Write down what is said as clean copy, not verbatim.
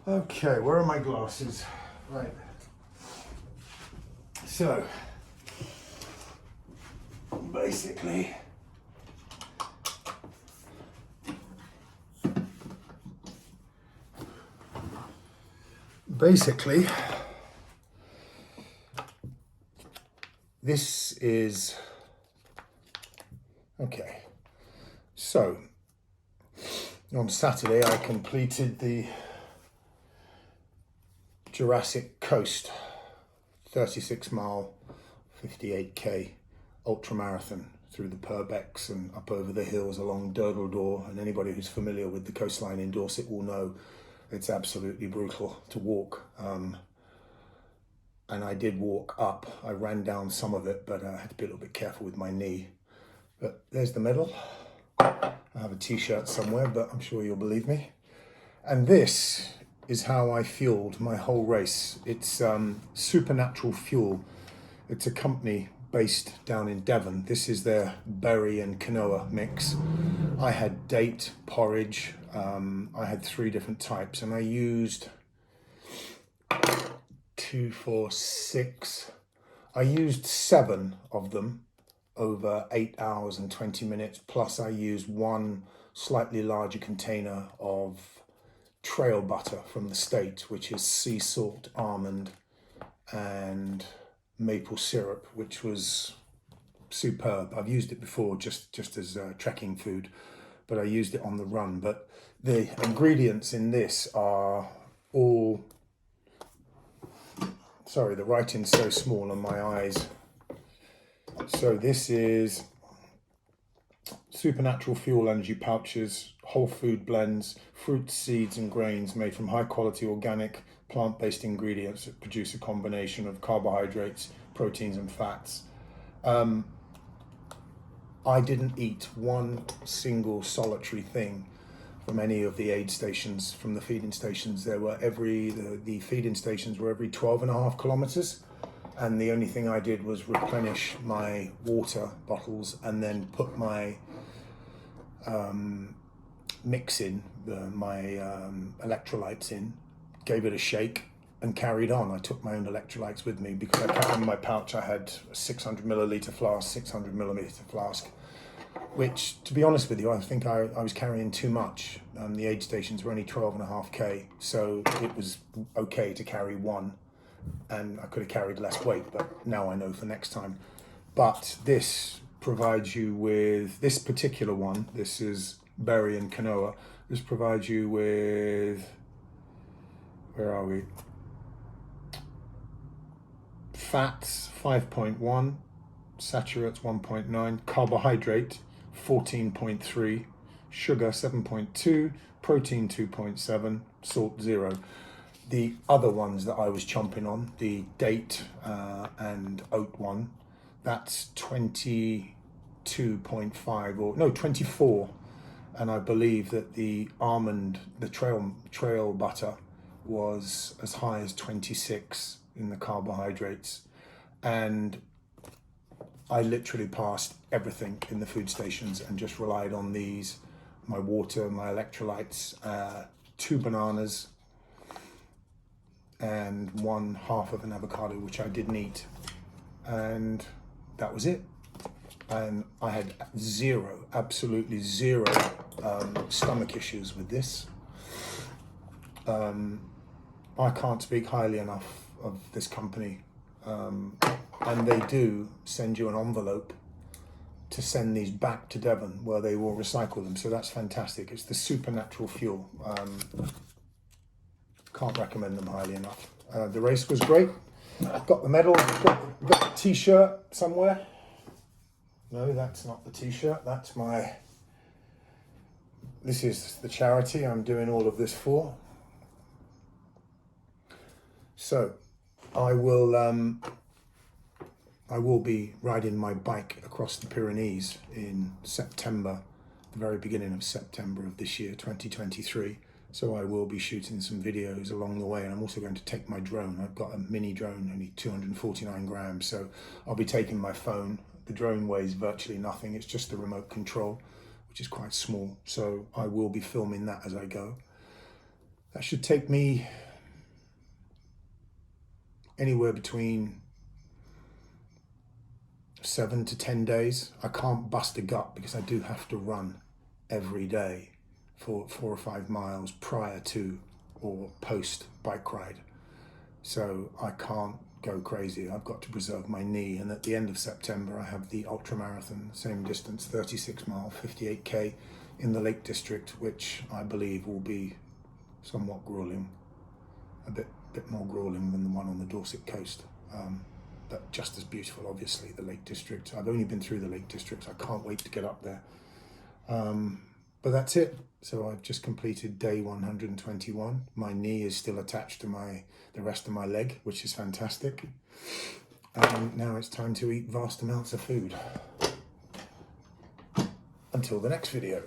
Okay, where are my glasses? Right. So, basically, this is, okay, so on Saturday I completed the Jurassic coast 36-mile 58k ultra marathon through the Purbex and up over the hills along Dorset, and anybody who's familiar with the coastline in Dorset will know it's absolutely brutal to walk. And I did walk up. I ran down some of it, but I had to be a little bit careful with my knee. But there's the medal. I have a t-shirt somewhere, but I'm sure you'll believe me. And this is how I fueled my whole race. It's Supernatural Fuel. It's a company based down in Devon. This is their berry and quinoa mix. I had date, porridge. I had 3 different types, and I used 2, 4, 6. I used 7 of them over 8 hours and 20 minutes. Plus I used 1 slightly larger container of trail butter from the States, which is sea salt, almond, and maple syrup, which was superb. I've used it before just as trekking food, but I used it on the run. But the ingredients in this are all, sorry, the writing's so small on my eyes. So this is Supernatural Fuel Energy Pouches, whole food blends, fruits, seeds and grains made from high quality organic plant-based ingredients that produce a combination of carbohydrates, proteins and fats. I didn't eat one single solitary thing from any of the aid stations, from the feeding stations. There were the feeding stations were every 12.5 kilometers. And the only thing I did was replenish my water bottles and then put my mix in, my electrolytes in, gave it a shake and carried on. I took my own electrolytes with me because I kept in my pouch. I had a 600 milliliter flask, 600 milliliter flask, which, to be honest with you, I think I was carrying too much. The aid stations were only 12.5k, so it was okay to carry 1. And I could have carried less weight, but now I know for next time. But this provides you with, this particular one, this is berry and quinoa, this provides you with, where are we? Fats 5.1, saturates 1.9, carbohydrate 14.3, sugar 7.2, protein 2.7, salt 0. The other ones that I was chomping on, the date and oat one, that's 22.5 or no, 24. And I believe that the almond, the trail butter was as high as 26 in the carbohydrates. And I literally passed everything in the food stations and just relied on these, my water, my electrolytes, 2 bananas, and 1/2 of an avocado, which I didn't eat, and that was it. And I had absolutely zero stomach issues with this. I can't speak highly enough of this company, and they do send you an envelope to send these back to Devon where they will recycle them, so that's fantastic. It's the Supernatural Fuel. Can't recommend them highly enough. The race was great. Got the medal, got the t-shirt somewhere. No, that's not the t-shirt. That's my, this is the charity I'm doing all of this for. So I will be riding my bike across the Pyrenees in September, the very beginning of September of this year, 2023. So I will be shooting some videos along the way, and I'm also going to take my drone. I've got a mini drone, only 249 grams, so I'll be taking my phone. The drone weighs virtually nothing. It's just the remote control, which is quite small. So I will be filming that as I go. That should take me anywhere between 7 to 10 days. I can't bust a gut because I do have to run every day for 4 or 5 miles prior to or post bike ride. So I can't go crazy. I've got to preserve my knee. And at the end of September, I have the ultra marathon, same distance, 36 mile, 58k in the Lake District, which I believe will be somewhat grueling, a bit more grueling than the one on the Dorset coast. But just as beautiful, obviously, the Lake District. I've only been through the Lake District. I can't wait to get up there. But that's it. So I've just completed day 121. My knee is still attached to the rest of my leg, which is fantastic. And now it's time to eat vast amounts of food. Until the next video.